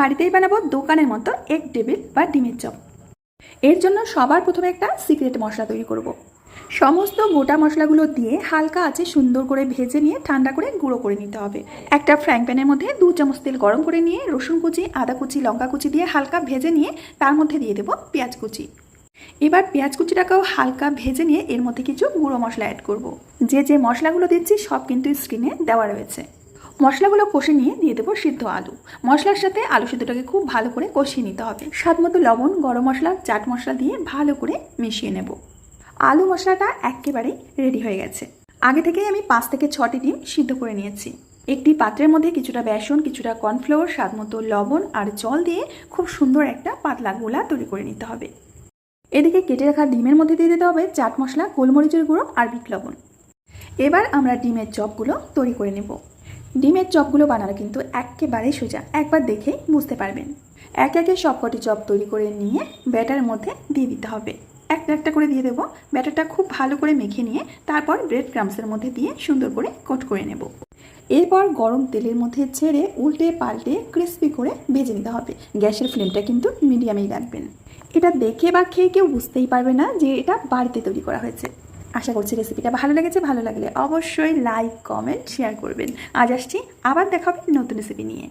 বাড়িতেই বানাবো দোকানের মতো এগ টেবিল বা ডিমের চপ। এর জন্য সবার প্রথমে একটা সিক্রেট মশলা তৈরি করব। সমস্ত গোটা মশলাগুলো দিয়ে হালকা আঁচে সুন্দর করে ভেজে নিয়ে ঠান্ডা করে গুঁড়ো করে নিতে হবে। একটা ফ্রাইং প্যানের মধ্যে 2 চামচ তেল গরম করে নিয়ে রসুন কুচি, আদা কুচি, লঙ্কা কুচি দিয়ে হালকা ভেজে নিয়ে তার মধ্যে দিয়ে দেবো পেঁয়াজ কুচি। এবার পেঁয়াজ কুচিটাকেও হালকা ভেজে নিয়ে এর মধ্যে কিছু গুঁড়ো মশলা অ্যাড করব। যে মশলাগুলো দিচ্ছি সব কিন্তু স্ক্রিনে দেওয়া রয়েছে। মশলাগুলো কষে নিয়ে দিয়ে দেবো সিদ্ধ আলু। মশলার সাথে আলু সিদ্ধটাকে খুব ভালো করে কষিয়ে নিতে হবে। স্বাদ মতো লবণ, গরম মশলা, চাট মশলা দিয়ে ভালো করে মিশিয়ে নেব। আলু মশলাটা একেবারেই রেডি হয়ে গেছে। আগে থেকেই আমি 5 থেকে 6টি ডিম সিদ্ধ করে নিয়েছি। একটি পাত্রের মধ্যে কিছুটা বেসন, কিছুটা কর্নফ্লাওয়ার, স্বাদ মতো লবণ আর জল দিয়ে খুব সুন্দর একটা পাতলা গোলা তৈরি করে নিতে হবে। এদিকে কেটে রাখা ডিমের মধ্যে দিয়ে দিতে হবে চাট মশলা, গোলমরিচের গুঁড়ো আর বিট লবণ। এবার আমরা ডিমের চপগুলো তৈরি করে নেব। ডিমের চপগুলো বানানো কিন্তু একেবারেই সোজা, একবার দেখেই বুঝতে পারবেন। একে একে সবকটি চপ তৈরি করে নিয়ে ব্যাটারের মধ্যে দিয়ে দিতে হবে। একটা একটা করে দিয়ে দেবো। ব্যাটারটা খুব ভালো করে মেখে নিয়ে তারপর ব্রেড ক্রাম্বসের মধ্যে দিয়ে সুন্দর করে কোট করে নেব। এরপর গরম তেলের মধ্যে ছেড়ে উল্টে পাল্টে ক্রিস্পি করে ভেজে নিতে হবে। গ্যাসের ফ্লেমটা কিন্তু মিডিয়ামেই রাখবেন। এটা দেখে বা খেয়ে কেউ বুঝতেই পারবে না যে এটা বাড়িতে তৈরি করা হয়েছে। আশা করছি রেসিপিটা ভালো লেগেছে। ভালো লাগলে অবশ্যই লাইক, কমেন্ট, শেয়ার করবেন। আজ আসছি, আবার দেখা হবে নতুন রেসিপি নিয়ে।